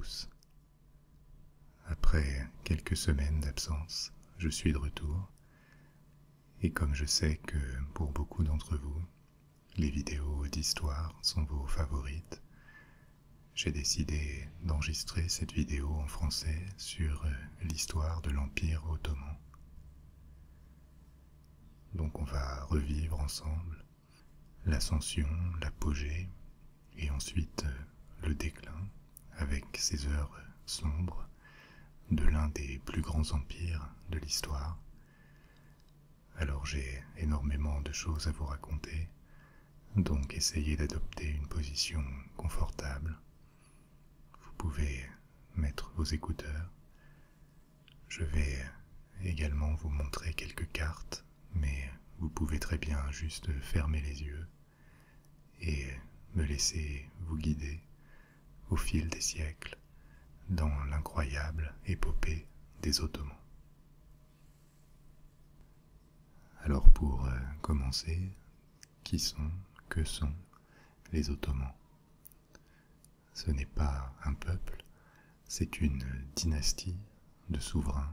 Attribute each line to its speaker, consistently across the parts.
Speaker 1: tous. Après quelques semaines d'absence, je suis de retour, et comme je sais que pour beaucoup d'entre vous, les vidéos d'histoire sont vos favorites, j'ai décidé d'enregistrer cette vidéo en français sur l'histoire de l'Empire ottoman. Donc on va revivre ensemble l'ascension, l'apogée, et ensuite le déclin, avec ses heures sombres, de l'un des plus grands empires de l'histoire. Alors j'ai énormément de choses à vous raconter, donc essayez d'adopter une position confortable. Vous pouvez mettre vos écouteurs. Je vais également vous montrer quelques cartes, mais vous pouvez très bien juste fermer les yeux et me laisser vous guider au fil des siècles dans l'incroyable épopée des Ottomans. Alors pour commencer, que sont les Ottomans? Ce n'est pas un peuple, c'est une dynastie de souverains,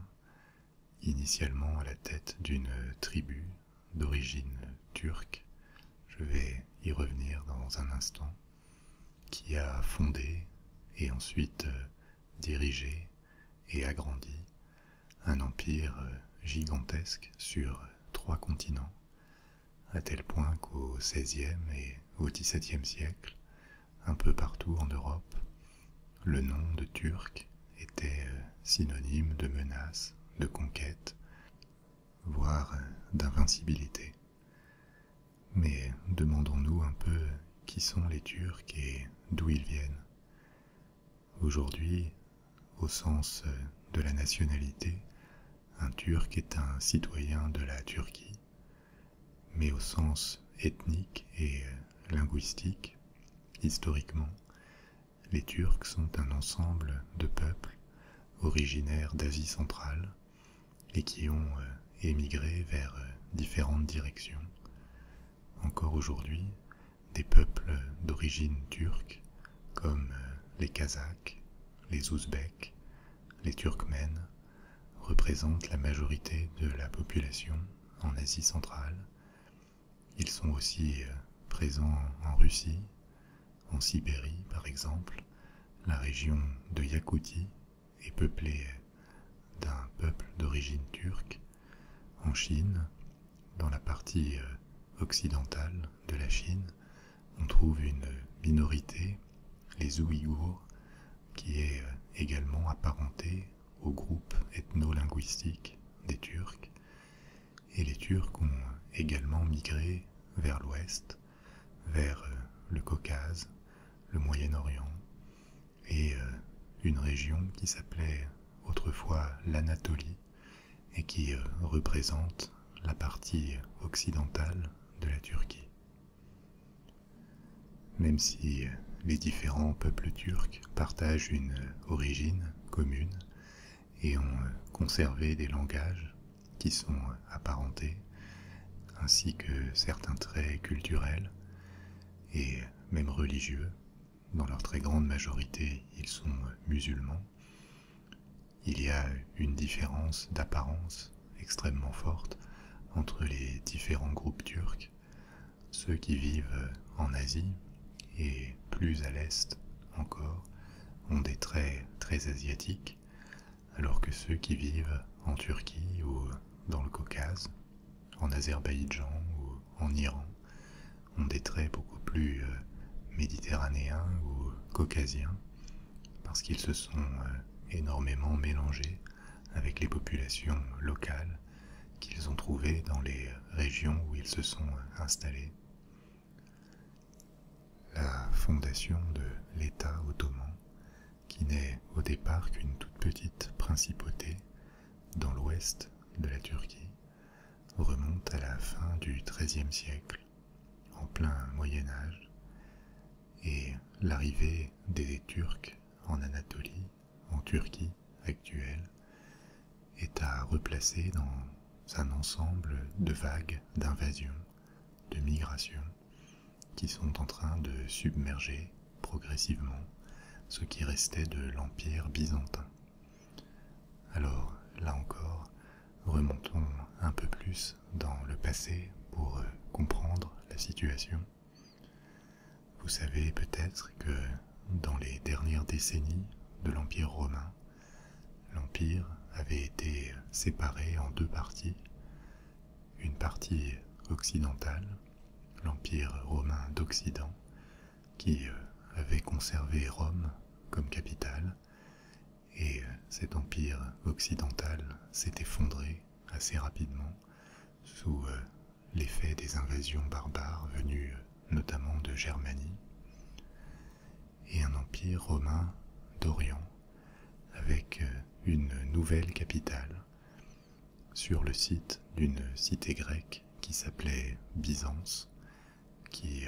Speaker 1: initialement à la tête d'une tribu d'origine turque, je vais y revenir dans un instant, qui a fondé et ensuite dirigé et agrandi un empire gigantesque sur 3 continents, à tel point qu'au XVIe et au XVIIe siècle, un peu partout en Europe, le nom de Turc était synonyme de menace, de conquête, voire d'invincibilité. Mais demandons-nous un peu qui sont les Turcs et d'où ils viennent. Aujourd'hui, au sens de la nationalité, un Turc est un citoyen de la Turquie, mais au sens ethnique et linguistique, historiquement, les Turcs sont un ensemble de peuples originaires d'Asie centrale et qui ont émigré vers différentes directions. Encore aujourd'hui, des peuples d'origine turque, comme les Kazakhs, les Ouzbeks, les Turkmènes, représentent la majorité de la population en Asie centrale. Ils sont aussi présents en Russie, en Sibérie par exemple. La région de Yakoutie est peuplée d'un peuple d'origine turque. En Chine, dans la partie occidentale de la Chine, on trouve une minorité, les Ouïghours, qui est également apparentée au groupe ethno-linguistique des Turcs. Et les Turcs ont également migré vers l'ouest, vers le Caucase, le Moyen-Orient, et une région qui s'appelait autrefois l'Anatolie, et qui représente la partie occidentale de la Turquie. Même si les différents peuples turcs partagent une origine commune et ont conservé des langages qui sont apparentés, ainsi que certains traits culturels et même religieux, dans leur très grande majorité ils sont musulmans, il y a une différence d'apparence extrêmement forte entre les différents groupes turcs. Ceux qui vivent en Asie et plus à l'est encore ont des traits très asiatiques, alors que ceux qui vivent en Turquie ou dans le Caucase, en Azerbaïdjan ou en Iran, ont des traits beaucoup plus méditerranéens ou caucasiens, parce qu'ils se sont énormément mélangés avec les populations locales qu'ils ont trouvées dans les régions où ils se sont installés. La fondation de l'État ottoman, qui n'est au départ qu'une toute petite principauté dans l'ouest de la Turquie, remonte à la fin du XIIIe siècle, en plein Moyen-Âge, et l'arrivée des Turcs en Anatolie, en Turquie actuelle, est à replacer dans un ensemble de vagues d'invasions, de migrations, qui sont en train de submerger progressivement ce qui restait de l'Empire byzantin. Alors, là encore, remontons un peu plus dans le passé pour comprendre la situation. Vous savez peut-être que dans les dernières décennies de l'Empire romain, l'Empire avait été séparé en deux parties. Une partie occidentale, l'Empire romain d'Occident, qui avait conservé Rome comme capitale, et cet empire occidental s'est effondré assez rapidement sous l'effet des invasions barbares venues notamment de Germanie, et un empire romain d'Orient avec une nouvelle capitale sur le site d'une cité grecque qui s'appelait Byzance, qui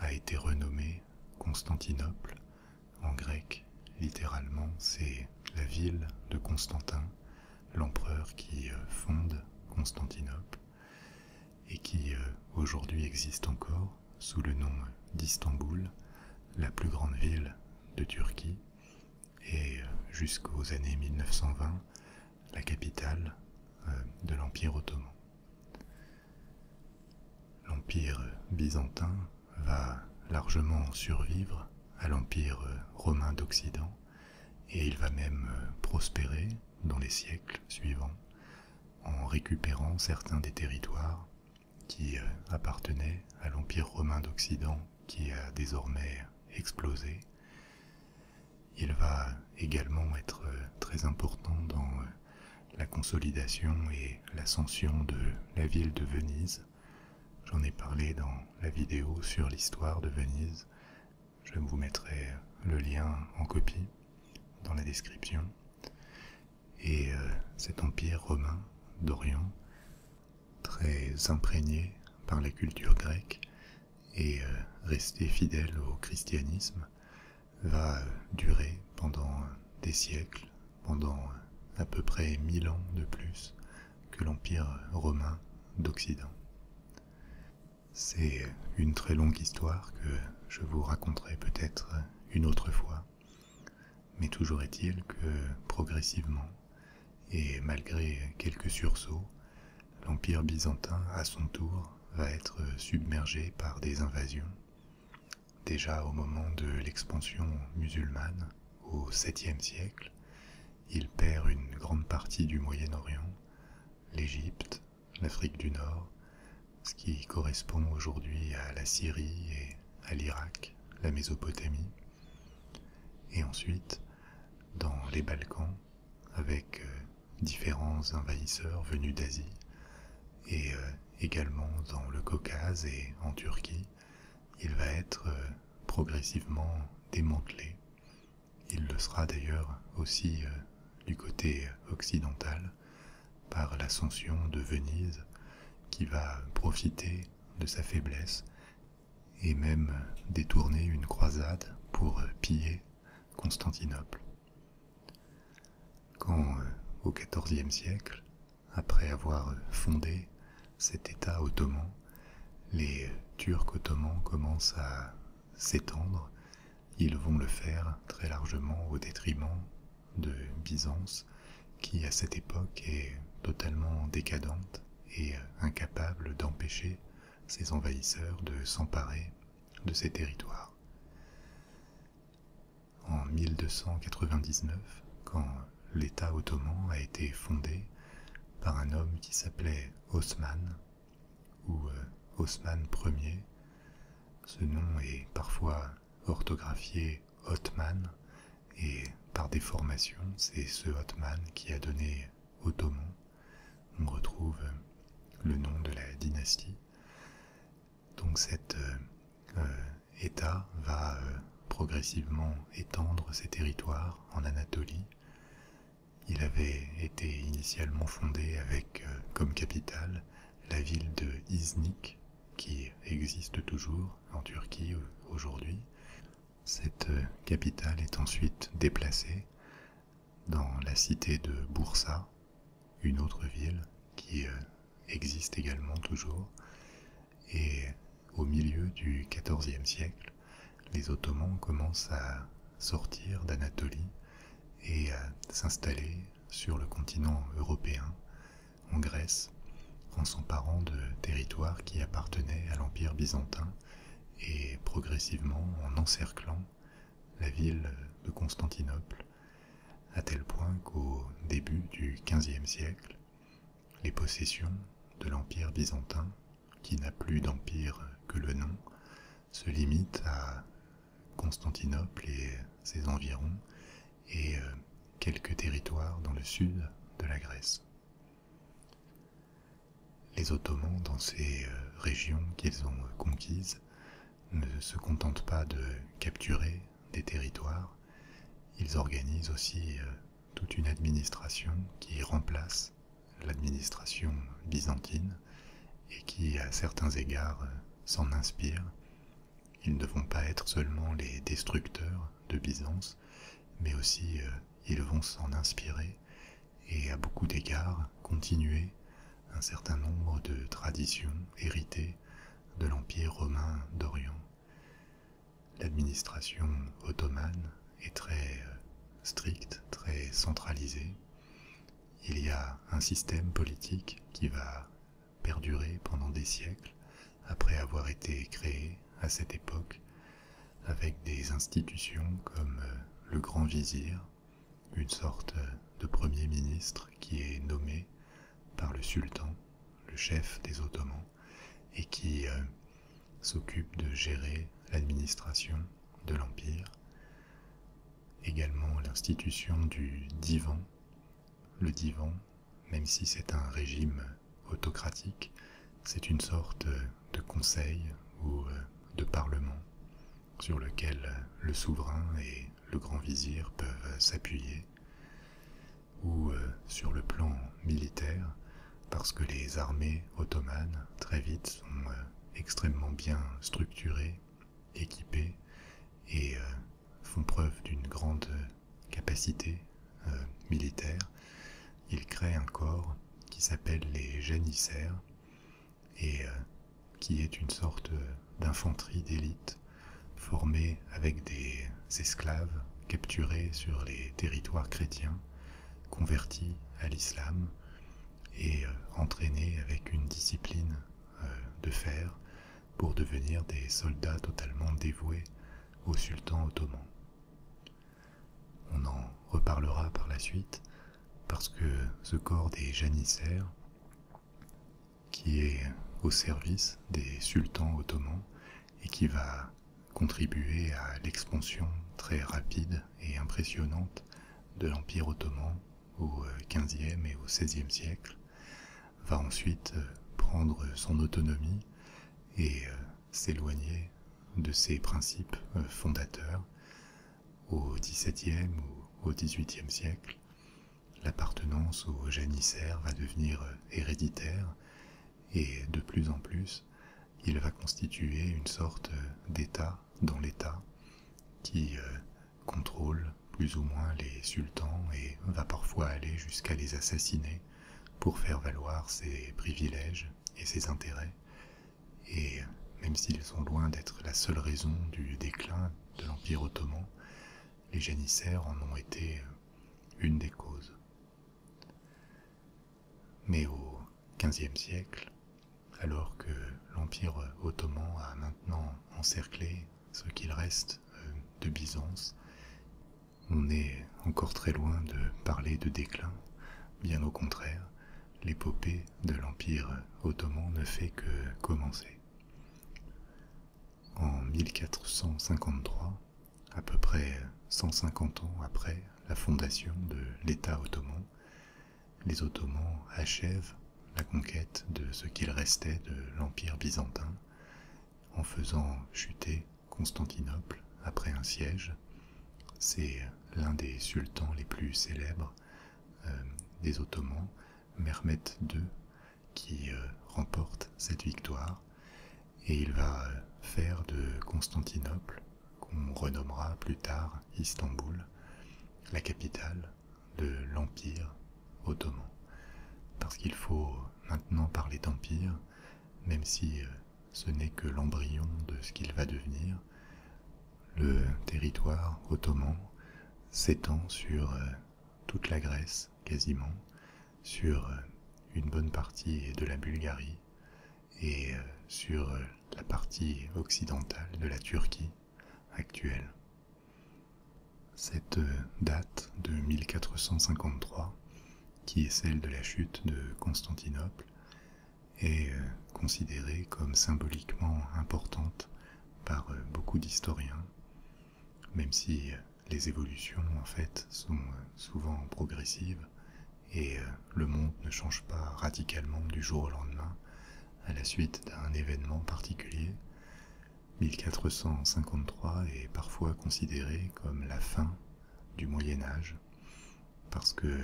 Speaker 1: a été renommée Constantinople. En grec, littéralement, c'est la ville de Constantin, l'empereur qui fonde Constantinople, et qui aujourd'hui existe encore sous le nom d'Istanbul, la plus grande ville de Turquie, et jusqu'aux années 1920, la capitale de l'Empire ottoman. L'Empire byzantin va largement survivre à l'Empire romain d'Occident, et il va même prospérer dans les siècles suivants en récupérant certains des territoires qui appartenaient à l'Empire romain d'Occident qui a désormais explosé. Il va également être très important dans la consolidation et l'ascension de la ville de Venise. J'en ai parlé dans la vidéo sur l'histoire de Venise. Je vous mettrai le lien en copie dans la description. Et cet empire romain d'Orient, très imprégné par la culture grecque et resté fidèle au christianisme, va durer pendant des siècles, pendant à peu près 1000 ans de plus que l'Empire romain d'Occident. C'est une très longue histoire que je vous raconterai peut-être une autre fois, mais toujours est-il que progressivement, et malgré quelques sursauts, l'Empire byzantin à son tour va être submergé par des invasions. Déjà au moment de l'expansion musulmane, au 7e siècle, il perd une grande partie du Moyen-Orient, l'Égypte, l'Afrique du Nord, ce qui correspond aujourd'hui à la Syrie et à l'Irak, la Mésopotamie. Et ensuite, dans les Balkans, avec différents envahisseurs venus d'Asie, et également dans le Caucase et en Turquie, il va être progressivement démantelé. Il le sera d'ailleurs aussi du côté occidental par l'ascension de Venise qui va profiter de sa faiblesse et même détourner une croisade pour piller Constantinople. Quand au XIVe siècle, après avoir fondé cet État ottoman, les Turcs ottomans commencent à s'étendre. Ils vont le faire très largement au détriment de Byzance, qui à cette époque est totalement décadente et incapable d'empêcher ses envahisseurs de s'emparer de ces territoires. En 1299, quand l'État ottoman a été fondé par un homme qui s'appelait Osman, ou Osman Ier, ce nom est parfois orthographié Othman, et par déformation, c'est ce Othman qui a donné Ottoman. On retrouve le nom de la dynastie. Donc cet État va progressivement étendre ses territoires en Anatolie. Il avait été initialement fondé avec comme capitale la ville de Iznik, qui existe toujours en Turquie aujourd'hui. Cette capitale est ensuite déplacée dans la cité de Bursa, une autre ville qui existe également toujours. Et au milieu du XIVe siècle, les Ottomans commencent à sortir d'Anatolie et à s'installer sur le continent européen, en Grèce, en s'emparant de territoires qui appartenaient à l'Empire byzantin et progressivement en encerclant la ville de Constantinople, à tel point qu'au début du XVe siècle, les possessions de l'Empire byzantin, qui n'a plus d'empire que le nom, se limitent à Constantinople et ses environs et quelques territoires dans le sud de la Grèce. Les Ottomans, dans ces régions qu'ils ont conquises, ne se contentent pas de capturer des territoires, ils organisent aussi toute une administration qui remplace l'administration byzantine et qui, à certains égards, s'en inspire. Ils ne vont pas être seulement les destructeurs de Byzance, mais aussi ils vont s'en inspirer et à beaucoup d'égards continuer un certain nombre de traditions héritées de l'Empire romain d'Orient. L'administration ottomane est très stricte, très centralisée. Il y a un système politique qui va perdurer pendant des siècles après avoir été créé à cette époque, avec des institutions comme le grand vizir, une sorte de premier ministre qui est nommé par le sultan, le chef des Ottomans, et qui s'occupe de gérer l'administration de l'Empire. Également l'institution du divan. Le divan, même si c'est un régime autocratique, c'est une sorte de conseil ou de parlement sur lequel le souverain et le grand vizir peuvent s'appuyer, ou sur le plan militaire, parce que les armées ottomanes, très vite, sont extrêmement bien structurées, équipées, et font preuve d'une grande capacité militaire. Ils créent un corps qui s'appelle les janissaires, et qui est une sorte d'infanterie d'élite formée avec des esclaves capturés sur les territoires chrétiens, convertis à l'islam et entraînés avec une discipline de fer pour devenir des soldats totalement dévoués au sultan ottoman. On en reparlera par la suite parce que ce corps des janissaires, qui est au service des sultans ottomans et qui va contribuer à l'expansion très rapide et impressionnante de l'Empire ottoman au XVe et au XVIe siècle, va ensuite prendre son autonomie et s'éloigner de ses principes fondateurs au XVIIe ou au XVIIIe siècle. L'appartenance aux janissaires va devenir héréditaire et de plus en plus, il va constituer une sorte d'État dans l'État qui contrôle plus ou moins les sultans et va parfois aller jusqu'à les assassiner pour faire valoir ses privilèges et ses intérêts. Et même s'ils sont loin d'être la seule raison du déclin de l'Empire ottoman, les janissaires en ont été une des causes. Mais au XVe siècle, alors que l'Empire ottoman a maintenant encerclé ce qu'il reste de Byzance, on est encore très loin de parler de déclin. Bien au contraire, l'épopée de l'Empire ottoman ne fait que commencer. En 1453, à peu près 150 ans après la fondation de l'État ottoman, les Ottomans achèvent la conquête de ce qu'il restait de l'Empire byzantin en faisant chuter Constantinople après un siège. C'est l'un des sultans les plus célèbres des Ottomans, Mehmed II, qui remporte cette victoire, et il va faire de Constantinople, qu'on renommera plus tard Istanbul, la capitale de l'Empire ottoman. Parce qu'il faut maintenant parler d'empire, même si ce n'est que l'embryon de ce qu'il va devenir. Le territoire ottoman s'étend sur toute la Grèce quasiment, sur une bonne partie de la Bulgarie et sur la partie occidentale de la Turquie actuelle. Cette date de 1453, qui est celle de la chute de Constantinople, est considérée comme symboliquement importante par beaucoup d'historiens, même si les évolutions en fait sont souvent progressives et le monde ne change pas radicalement du jour au lendemain à la suite d'un événement particulier. 1453 est parfois considéré comme la fin du Moyen Âge parce que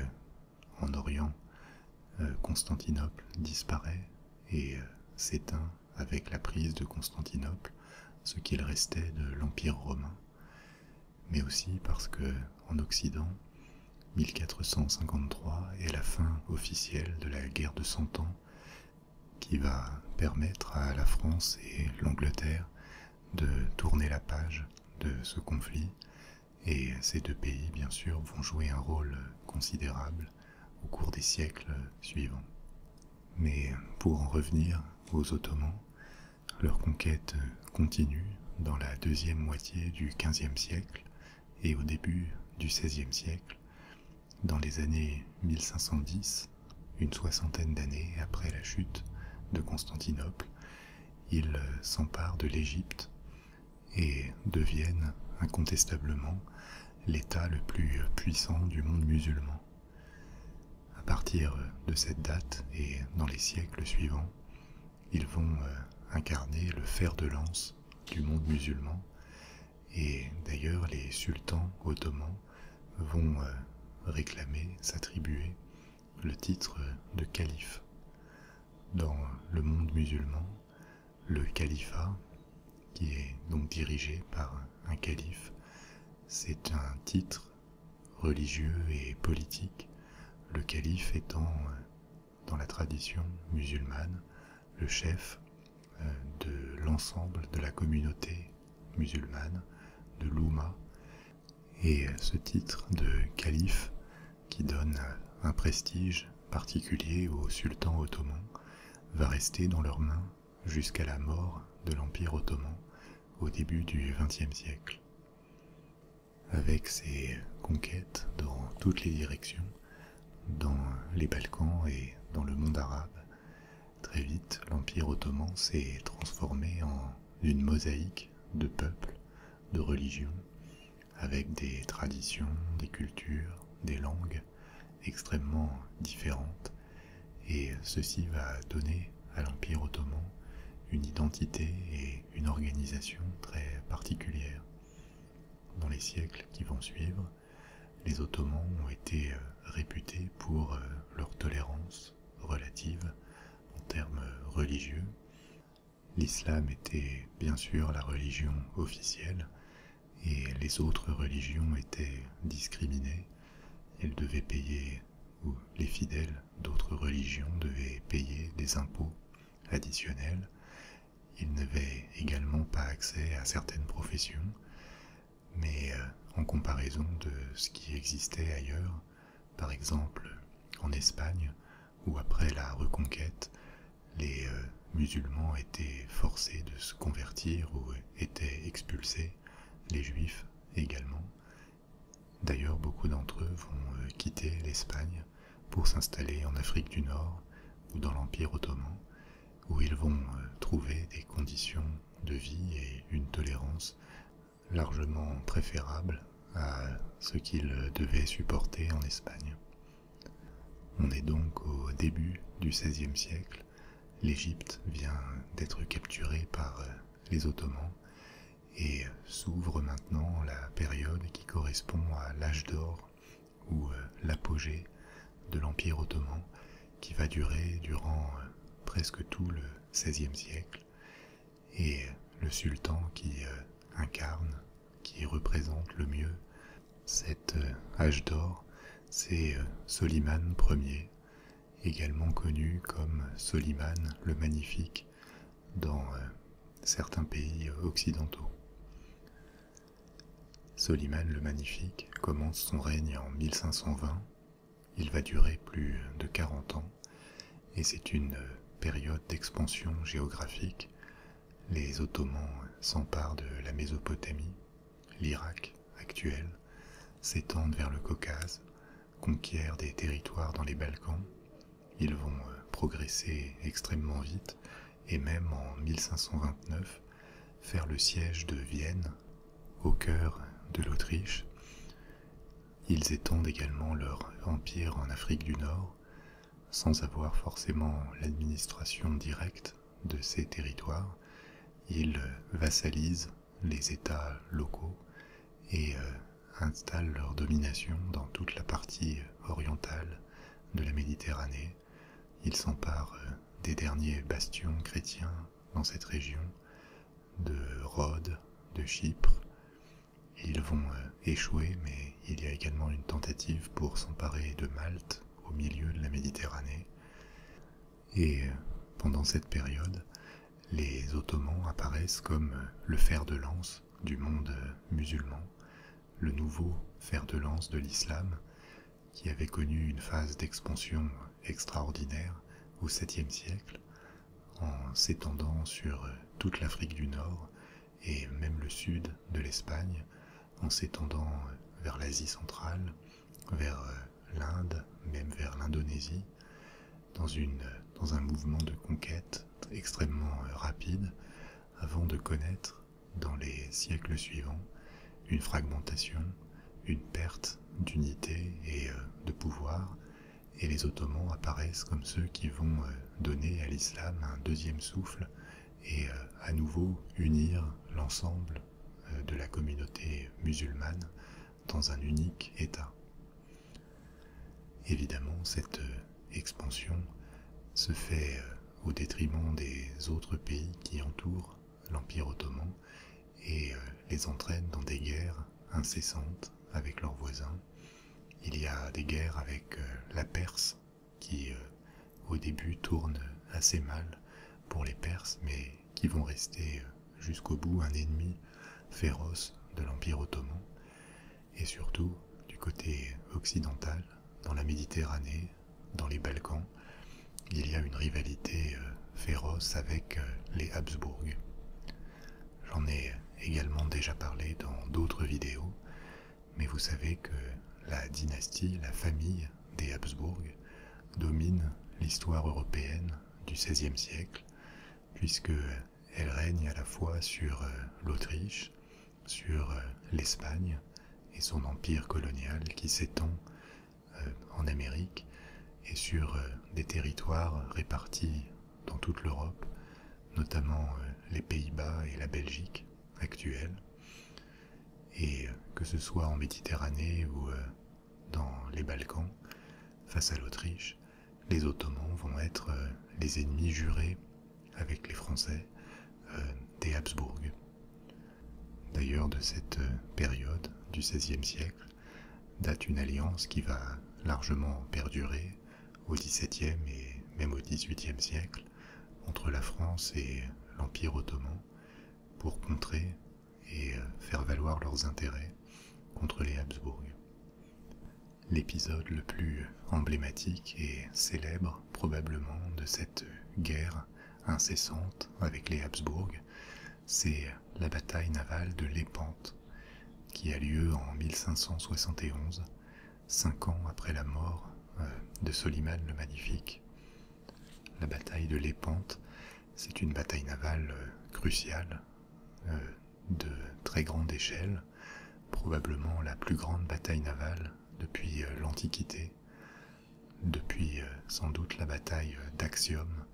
Speaker 1: en Orient, Constantinople disparaît et s'éteint avec la prise de Constantinople, ce qu'il restait de l'Empire romain, mais aussi parce que en Occident, 1453 est la fin officielle de la guerre de 100 ans qui va permettre à la France et l'Angleterre de tourner la page de ce conflit, et ces deux pays bien sûr vont jouer un rôle considérable au cours des siècles suivants. Mais pour en revenir aux Ottomans, leur conquête continue dans la deuxième moitié du XVe siècle et au début du XVIe siècle. Dans les années 1510, une soixantaine d'années après la chute de Constantinople, ils s'emparent de l'Égypte et deviennent incontestablement l'État le plus puissant du monde musulman. À partir de cette date et dans les siècles suivants, ils vont incarner le fer de lance du monde musulman, et d'ailleurs les sultans ottomans vont réclamer, s'attribuer le titre de calife. Dans le monde musulman, le califat, qui est donc dirigé par un calife, c'est un titre religieux et politique, le calife étant, dans la tradition musulmane, le chef de l'ensemble de la communauté musulmane, de l'Oumma, et ce titre de calife qui donne un prestige particulier aux sultans ottomans va rester dans leurs mains jusqu'à la mort de l'Empire ottoman au début du XXe siècle. Avec ses conquêtes dans toutes les directions, dans les Balkans et dans le monde arabe, très vite l'Empire ottoman s'est transformé en une mosaïque de peuples, de religions, avec des traditions, des cultures, des langues extrêmement différentes, et ceci va donner à l'Empire ottoman une identité et une organisation très particulière. Dans les siècles qui vont suivre, les Ottomans ont été réputés pour leur tolérance relative en termes religieux. L'islam était bien sûr la religion officielle et les autres religions étaient discriminées. Elles devaient payer, ou les fidèles d'autres religions devaient payer des impôts additionnels. Ils n'avaient également pas accès à certaines professions, mais en comparaison de ce qui existait ailleurs, par exemple en Espagne, où après la reconquête, les musulmans étaient forcés de se convertir ou étaient expulsés, les juifs également. D'ailleurs, beaucoup d'entre eux vont quitter l'Espagne pour s'installer en Afrique du Nord ou dans l'Empire ottoman, où ils vont trouver des conditions de vie et une tolérance largement préférables à ce qu'ils devaient supporter en Espagne. On est donc au début du XVIe siècle. L'Égypte vient d'être capturée par les Ottomans et s'ouvre maintenant la période qui correspond à l'âge d'or ou l'apogée de l'Empire ottoman, qui va durer durant presque tout le XVIe siècle, et le sultan qui incarne, qui représente le mieux cet âge d'or, c'est Soliman Ier, également connu comme Soliman le Magnifique dans certains pays occidentaux. Soliman le Magnifique commence son règne en 1520. Il va durer plus de 40 ans et c'est une période d'expansion géographique. Les Ottomans s'emparent de la Mésopotamie, l'Irak actuel, s'étendent vers le Caucase, conquièrent des territoires dans les Balkans. Ils vont progresser extrêmement vite et même en 1529 faire le siège de Vienne, au cœur de l'Autriche. Ils étendent également leur empire en Afrique du Nord, sans avoir forcément l'administration directe de ces territoires. Ils vassalisent les États locaux et installent leur domination dans toute la partie orientale de la Méditerranée. Ils s'emparent des derniers bastions chrétiens dans cette région, de Rhodes, de Chypre. Ils vont échouer, mais il y a également une tentative pour s'emparer de Malte, au milieu de la Méditerranée. Et pendant cette période, les Ottomans apparaissent comme le fer de lance du monde musulman, le nouveau fer de lance de l'islam, qui avait connu une phase d'expansion extraordinaire au 7e siècle, en s'étendant sur toute l'Afrique du Nord et même le sud de l'Espagne, en s'étendant vers l'Asie centrale, vers l'Inde, même vers l'Indonésie, dans un mouvement de conquête extrêmement rapide, avant de connaître, dans les siècles suivants, une fragmentation, une perte d'unité et de pouvoir, et les Ottomans apparaissent comme ceux qui vont donner à l'islam un deuxième souffle et à nouveau unir l'ensemble de la communauté musulmane dans un unique État. Évidemment, cette expansion se fait au détriment des autres pays qui entourent l'Empire ottoman et les entraîne dans des guerres incessantes avec leurs voisins. Il y a des guerres avec la Perse qui au début tournent assez mal pour les Perses, mais qui vont rester jusqu'au bout un ennemi féroce de l'Empire ottoman. Et surtout, du côté occidental, dans la Méditerranée, dans les Balkans, il y a une rivalité féroce avec les Habsbourg. J'en ai également déjà parlé dans d'autres vidéos, mais vous savez que la dynastie, la famille des Habsbourg domine l'histoire européenne du XVIe siècle, puisque elle règne à la fois sur l'Autriche, sur l'Espagne et son empire colonial qui s'étend en Amérique et sur des territoires répartis dans toute l'Europe, notamment les Pays-Bas et la Belgique actuelle. Et que ce soit en Méditerranée ou dans les Balkans, face à l'Autriche, les Ottomans vont être les ennemis jurés avec les Français des Habsbourg. D'ailleurs, de cette période du XVIe siècle date une alliance qui va largement perdurer au XVIIe et même au XVIIIe siècle entre la France et l'Empire ottoman pour contrer et faire valoir leurs intérêts contre les Habsbourg. L'épisode le plus emblématique et célèbre probablement de cette guerre incessante avec les Habsbourg, c'est la bataille navale de Lépante, qui a lieu en 1571, 5 ans après la mort de Soliman le Magnifique. La bataille de Lépante, c'est une bataille navale cruciale, de très grande échelle, probablement la plus grande bataille navale depuis l'Antiquité, depuis sans doute la bataille d'Actium,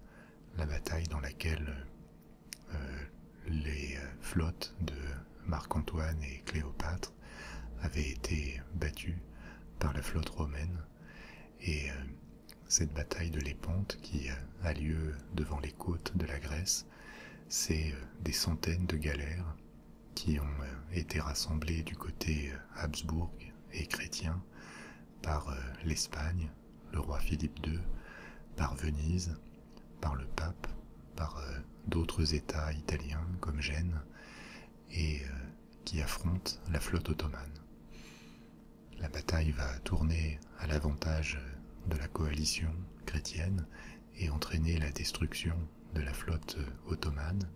Speaker 1: la bataille dans laquelle les flottes de Marc-Antoine et Cléopâtre avaient été battues par la flotte romaine. Et cette bataille de Lépante qui a lieu devant les côtes de la Grèce, c'est des centaines de galères qui ont été rassemblées du côté Habsbourg et chrétien par l'Espagne, le roi Philippe II, par Venise, par le pape, par d'autres États italiens comme Gênes, et qui affrontent la flotte ottomane. La bataille va tourner à l'avantage de la coalition chrétienne et entraîner la destruction de la flotte ottomane,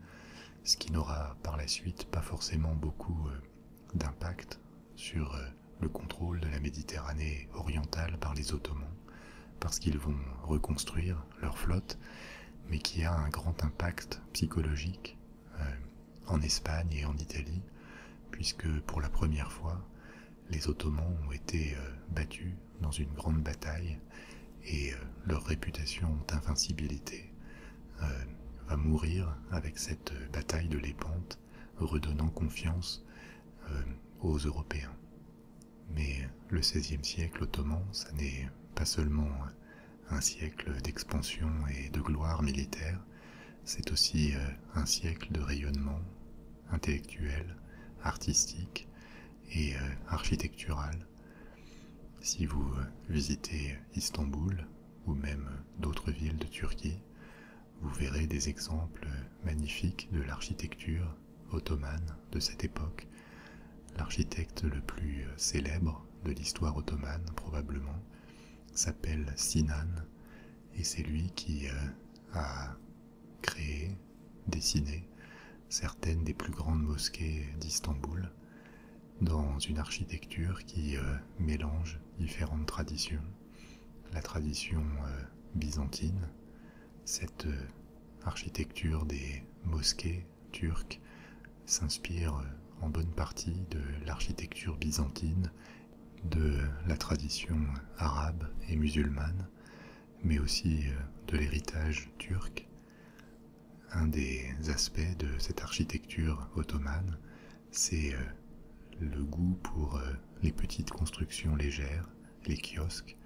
Speaker 1: ce qui n'aura par la suite pas forcément beaucoup d'impact sur le contrôle de la Méditerranée orientale par les Ottomans, parce qu'ils vont reconstruire leur flotte, mais qui a un grand impact psychologique en Espagne et en Italie, puisque pour la première fois, les Ottomans ont été battus dans une grande bataille et leur réputation d'invincibilité va mourir avec cette bataille de Lépante, redonnant confiance aux Européens. Mais le XVIe siècle ottoman, ça n'est pas seulement un siècle d'expansion et de gloire militaire, c'est aussi un siècle de rayonnement intellectuel, artistique et architectural. Si vous visitez Istanbul ou même d'autres villes de Turquie, vous verrez des exemples magnifiques de l'architecture ottomane de cette époque. L'architecte le plus célèbre de l'histoire ottomane, probablement, s'appelle Sinan, et c'est lui qui a créé, dessiné certaines des plus grandes mosquées d'Istanbul, dans une architecture qui mélange différentes traditions. La tradition byzantine, cette architecture des mosquées turques s'inspire en bonne partie de l'architecture byzantine, de la tradition arabe et musulmane, mais aussi de l'héritage turc. Un des aspects de cette architecture ottomane, c'est le goût pour les petites constructions légères, les kiosques,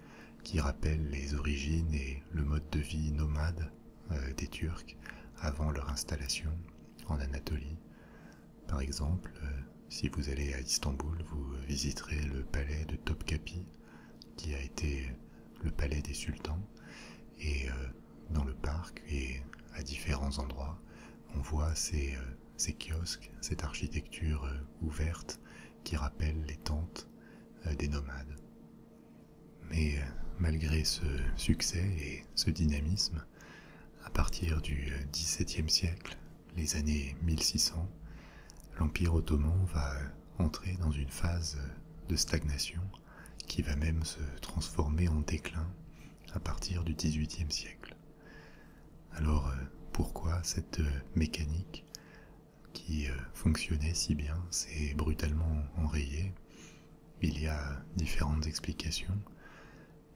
Speaker 1: qui rappellent les origines et le mode de vie nomade des Turcs avant leur installation en Anatolie. Par exemple, si vous allez à Istanbul, vous visiterez le palais de Topkapi, qui a été le palais des sultans, et dans le parc et à différents endroits, on voit ces kiosques, cette architecture ouverte qui rappelle les tentes des nomades. Mais malgré ce succès et ce dynamisme, à partir du XVIIe siècle, les années 1600, l'Empire ottoman va entrer dans une phase de stagnation qui va même se transformer en déclin à partir du XVIIIe siècle. Alors pourquoi cette mécanique qui fonctionnait si bien s'est brutalement enrayée? Il y a différentes explications.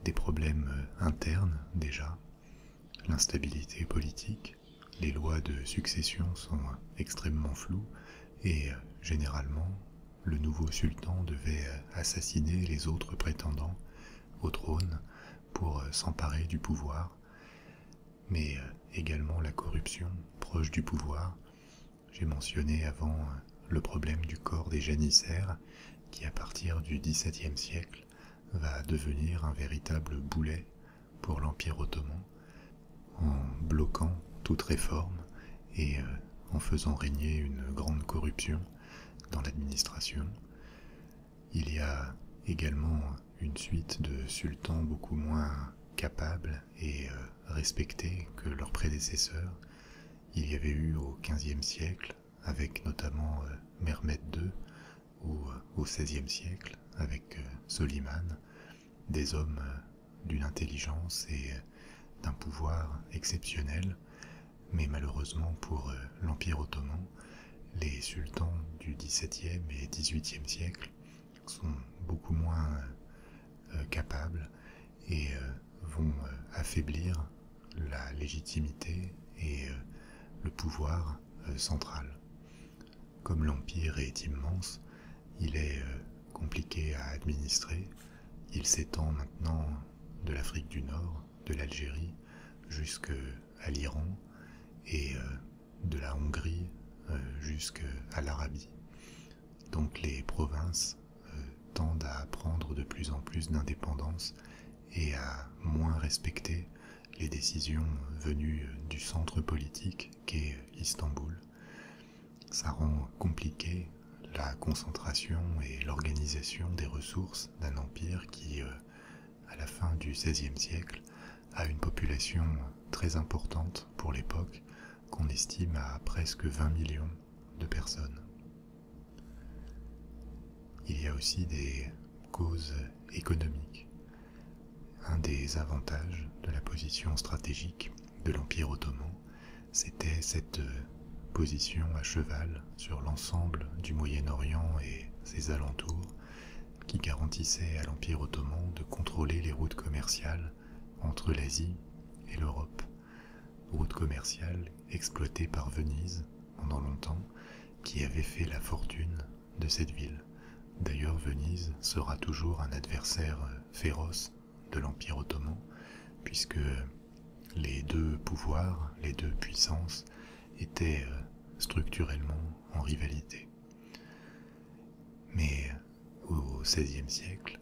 Speaker 1: Des problèmes internes déjà, l'instabilité politique, les lois de succession sont extrêmement floues et généralement le nouveau sultan devait assassiner les autres prétendants au trône pour s'emparer du pouvoir, mais également la corruption proche du pouvoir. J'ai mentionné avant le problème du corps des janissaires qui à partir du XVIIe siècle va devenir un véritable boulet pour l'Empire ottoman en bloquant toute réforme et en faisant régner une grande corruption dans l'administration. Il y a également une suite de sultans beaucoup moins capables et respectés que leurs prédécesseurs. Il y avait eu au XVe siècle, avec notamment Mehmed II, ou au XVIe siècle, avec Soliman, des hommes d'une intelligence et d'un pouvoir exceptionnel, mais malheureusement pour l'Empire ottoman, les sultans du XVIIe et XVIIIe siècle sont beaucoup moins capables et vont affaiblir la légitimité et le pouvoir central. Comme l'Empire est immense, il est compliqué à administrer. Il s'étend maintenant de l'Afrique du Nord, de l'Algérie, jusqu'à l'Iran et de la Hongrie jusqu'à l'Arabie. Donc les provinces tendent à prendre de plus en plus d'indépendance et à moins respecter les décisions venues du centre politique qu'est Istanbul. Ça rend compliqué la concentration et l'organisation des ressources d'un empire qui, à la fin du XVIe siècle, a une population très importante pour l'époque, qu'on estime à presque 20 millions de personnes. Il y a aussi des causes économiques. Un des avantages de la position stratégique de l'Empire ottoman, c'était cette position à cheval sur l'ensemble du Moyen-Orient et ses alentours, qui garantissait à l'Empire ottoman de contrôler les routes commerciales entre l'Asie et l'Europe. Routes commerciales exploitées par Venise pendant longtemps, qui avait fait la fortune de cette ville. D'ailleurs, Venise sera toujours un adversaire féroce de l'Empire ottoman, puisque les deux pouvoirs, les deux puissances, étaient structurellement en rivalité. Mais au XVIe siècle,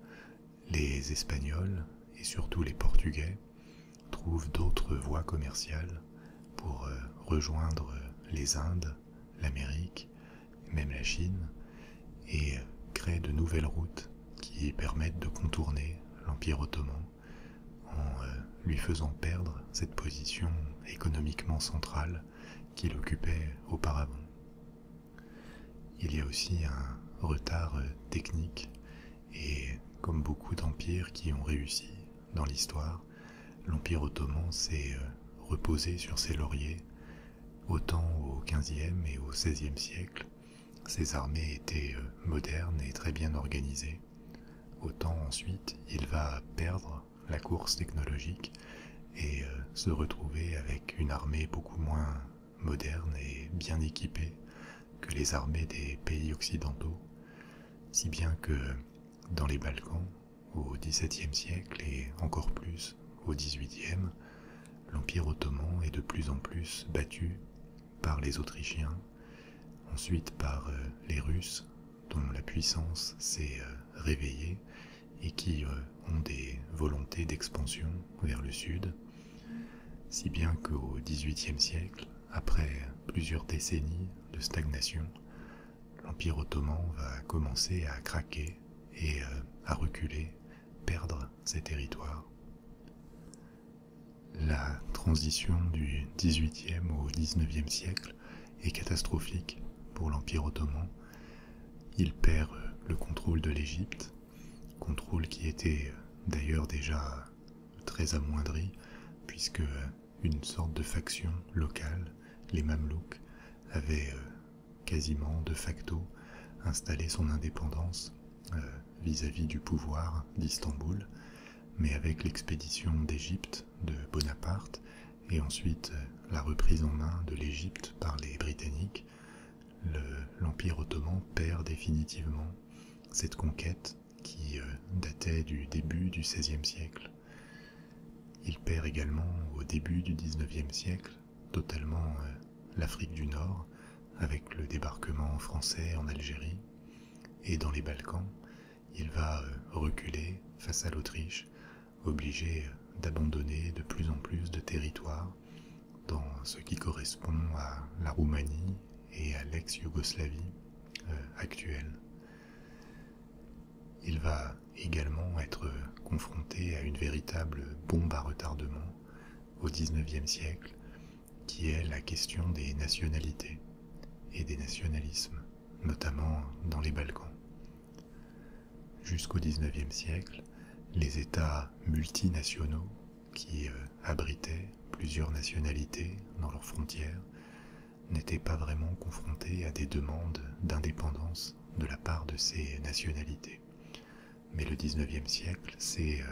Speaker 1: les Espagnols, et surtout les Portugais, trouvent d'autres voies commerciales pour rejoindre les Indes, l'Amérique, même la Chine, et créent de nouvelles routes qui permettent de contourner l'Empire ottoman en lui faisant perdre cette position économiquement centrale qu'il occupait auparavant. Il y a aussi un retard technique et comme beaucoup d'empires qui ont réussi dans l'histoire, l'Empire ottoman s'est reposé sur ses lauriers autant au XVe et au XVIe siècle. Ses armées étaient modernes et très bien organisées. Autant ensuite, il va perdre la course technologique et se retrouver avec une armée beaucoup moins moderne et bien équipée que les armées des pays occidentaux, si bien que dans les Balkans, au XVIIe siècle et encore plus au XVIIIe, l'Empire ottoman est de plus en plus battu par les Autrichiens, ensuite par les Russes, dont la puissance s'est réveillée et qui ont des volontés d'expansion vers le sud, si bien qu'au XVIIIe siècle, après plusieurs décennies de stagnation, l'Empire ottoman va commencer à craquer et à reculer, perdre ses territoires. La transition du XVIIIe au XIXe siècle est catastrophique pour l'Empire ottoman. Il perd le contrôle de l'Égypte, contrôle qui était d'ailleurs déjà très amoindri, puisque une sorte de faction locale, les Mamelouks, avait quasiment de facto installé son indépendance vis-à-vis du pouvoir d'Istanbul, mais avec l'expédition d'Égypte de Bonaparte et ensuite la reprise en main de l'Égypte par les Britanniques, l'Empire ottoman perd définitivement cette conquête qui datait du début du XVIe siècle. Il perd également au début du XIXe siècle totalement l'Afrique du Nord avec le débarquement français en Algérie, et dans les Balkans, il va reculer face à l'Autriche, obligé d'abandonner de plus en plus de territoires dans ce qui correspond à la Roumanie et à l'ex-Yougoslavie actuelle. Il va également être confronté à une véritable bombe à retardement au XIXe siècle, qui est la question des nationalités et des nationalismes, notamment dans les Balkans. Jusqu'au XIXe siècle, les États multinationaux qui abritaient plusieurs nationalités dans leurs frontières n'étaient pas vraiment confrontés à des demandes d'indépendance de la part de ces nationalités. Mais le XIXe siècle, c'est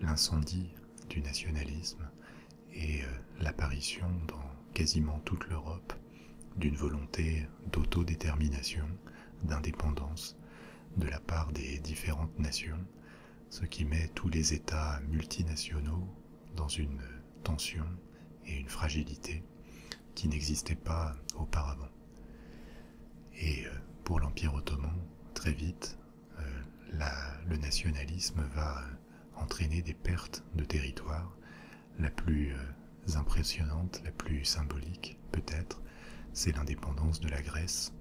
Speaker 1: l'incendie du nationalisme et l'apparition dans quasiment toute l'Europe d'une volonté d'autodétermination, d'indépendance de la part des différentes nations, ce qui met tous les États multinationaux dans une tension et une fragilité qui n'existaient pas auparavant. Et pour l'Empire ottoman, très vite, le nationalisme va entraîner des pertes de territoire. La plus impressionnante, la plus symbolique peut-être, c'est l'indépendance de la Grèce,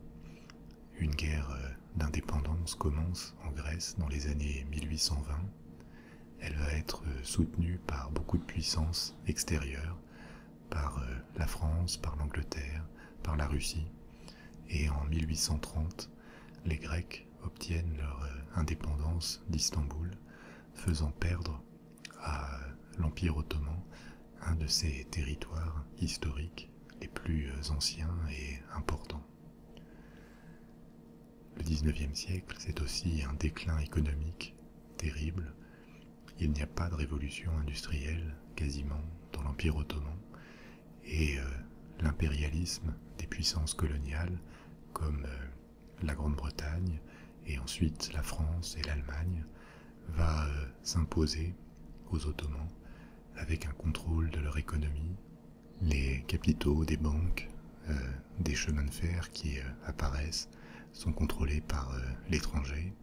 Speaker 1: une guerre d'indépendance commence en Grèce dans les années 1820. Elle va être soutenue par beaucoup de puissances extérieures, par la France, par l'Angleterre, par la Russie. Et en 1830, les Grecs obtiennent leur indépendance d'Istanbul, faisant perdre à l'Empire ottoman un de ses territoires historiques les plus anciens et importants. Le XIXe siècle, c'est aussi un déclin économique terrible. Il n'y a pas de révolution industrielle quasiment dans l'Empire ottoman, et l'impérialisme des puissances coloniales comme la Grande-Bretagne et ensuite la France et l'Allemagne va s'imposer aux Ottomans avec un contrôle de leur économie, les capitaux des banques, des chemins de fer qui apparaissent sont contrôlés par l'étranger,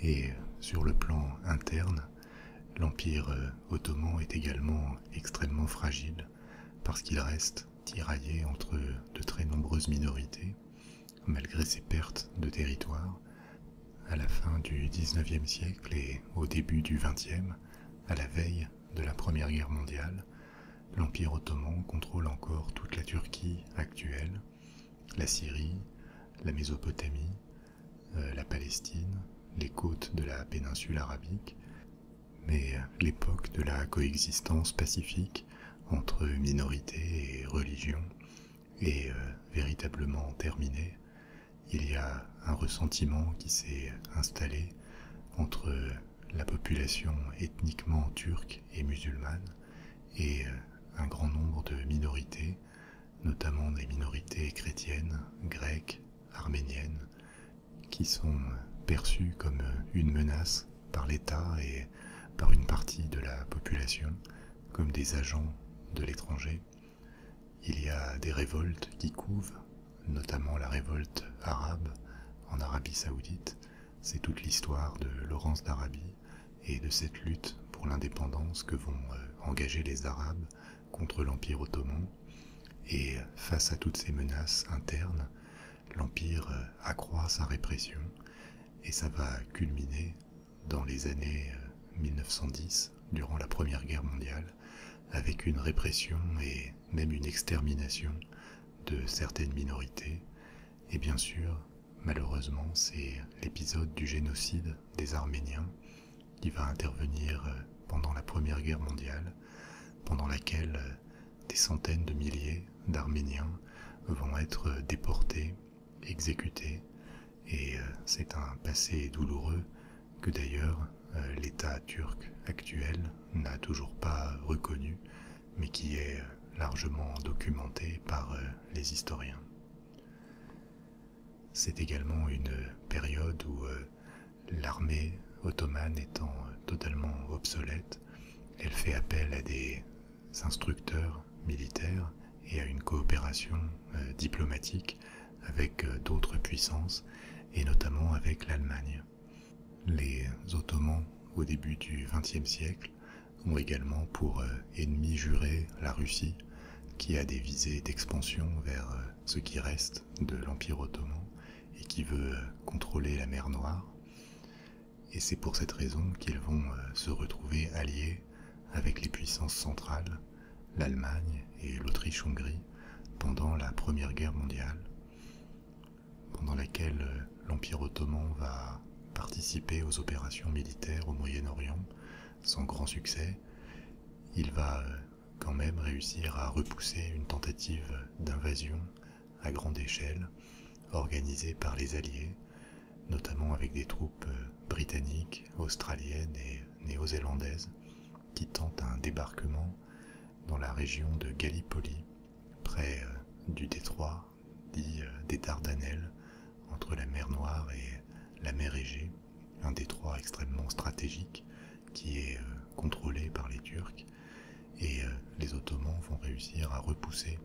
Speaker 1: et sur le plan interne, l'Empire ottoman est également extrêmement fragile parce qu'il reste tiraillé entre de très nombreuses minorités malgré ses pertes de territoire. À la fin du XIXe siècle et au début du XXe, à la veille de la Première Guerre mondiale, l'Empire ottoman contrôle encore toute la Turquie actuelle, la Syrie, la Mésopotamie, la Palestine, les côtes de la péninsule arabique, mais l'époque de la coexistence pacifique entre minorités et religions est véritablement terminée. Il y a un ressentiment qui s'est installé entre la population ethniquement turque et musulmane et un grand nombre de minorités, notamment des minorités chrétiennes, grecques, arméniennes, qui sont perçues comme une menace par l'État et par une partie de la population, comme des agents de l'étranger. Il y a des révoltes qui couvent, notamment la révolte arabe en Arabie Saoudite. C'est toute l'histoire de Lawrence d'Arabie et de cette lutte pour l'indépendance que vont engager les Arabes contre l'Empire ottoman. Et face à toutes ces menaces internes, l'Empire accroît sa répression et ça va culminer dans les années 1910, durant la Première Guerre mondiale, avec une répression et même une extermination de certaines minorités. Et bien sûr, malheureusement, c'est l'épisode du génocide des Arméniens qui va intervenir pendant la Première Guerre mondiale, pendant laquelle des centaines de milliers d'Arméniens vont être déportés, exécutés, et c'est un passé douloureux que d'ailleurs l'État turc actuel n'a toujours pas reconnu, mais qui est largement documenté par les historiens. C'est également une période où l'armée ottomane étant totalement obsolète, elle fait appel à des instructeurs militaires et à une coopération diplomatique avec d'autres puissances, et notamment avec l'Allemagne. Les Ottomans, au début du XXe siècle, ont également pour ennemi juré la Russie, qui a des visées d'expansion vers ce qui reste de l'Empire ottoman et qui veut contrôler la mer Noire. Et c'est pour cette raison qu'ils vont se retrouver alliés avec les puissances centrales, l'Allemagne et l'Autriche-Hongrie, pendant la Première Guerre mondiale, pendant laquelle l'Empire ottoman va participer aux opérations militaires au Moyen-Orient sans grand succès. Il va quand même réussir à repousser une tentative d'invasion à grande échelle organisée par les Alliés, notamment avec des troupes britanniques, australiennes et néo-zélandaises qui tentent un débarquement dans la région de Gallipoli, près du détroit dit des Dardanelles, entre la mer Noire et la mer Égée, un détroit extrêmement stratégique qui est contrôlé par les Turcs, et les Ottomans vont réussir à repousser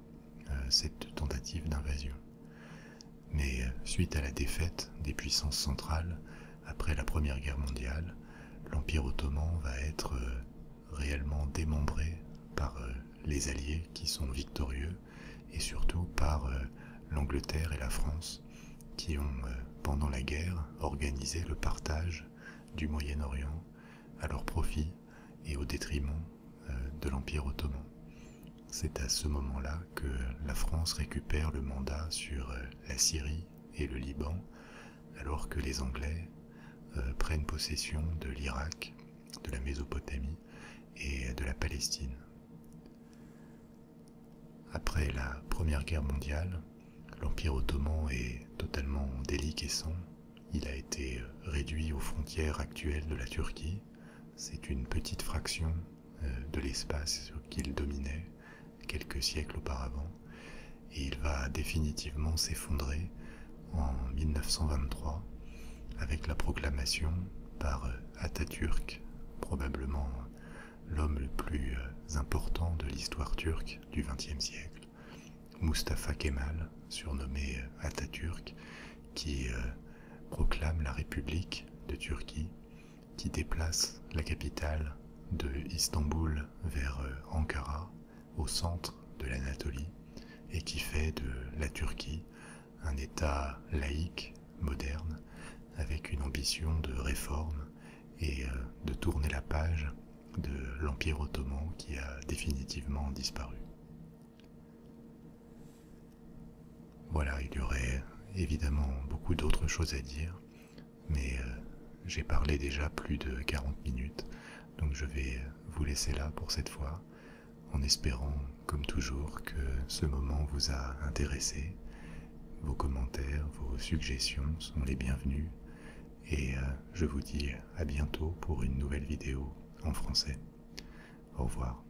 Speaker 1: cette tentative d'invasion. Mais suite à la défaite des puissances centrales après la Première Guerre mondiale, l'Empire ottoman va être réellement démembré par les Alliés qui sont victorieux, et surtout par l'Angleterre et la France qui ont, pendant la guerre, organisé le partage du Moyen-Orient à leur profit et au détriment de l'Empire ottoman. C'est à ce moment-là que la France récupère le mandat sur la Syrie et le Liban, alors que les Anglais prennent possession de l'Irak, de la Mésopotamie et de la Palestine. Après la Première Guerre mondiale, l'Empire ottoman est totalement déliquescent. Il a été réduit aux frontières actuelles de la Turquie. C'est une petite fraction de l'espace qu'il dominait quelques siècles auparavant, et il va définitivement s'effondrer en 1923 avec la proclamation par Atatürk, probablement l'homme le plus important de l'histoire turque du XXe siècle, Mustafa Kemal, surnommé Atatürk, qui proclame la République de Turquie, qui déplace la capitale de Istanbul vers Ankara, au centre de l'Anatolie, et qui fait de la Turquie un État laïque, moderne, avec une ambition de réforme et de tourner la page de l'Empire ottoman qui a définitivement disparu. Voilà, il y aurait évidemment beaucoup d'autres choses à dire, mais j'ai parlé déjà plus de 40 minutes, donc je vais vous laisser là pour cette fois, en espérant, comme toujours, que ce moment vous a intéressé. Vos commentaires, vos suggestions sont les bienvenus, et je vous dis à bientôt pour une nouvelle vidéo en français. Au revoir.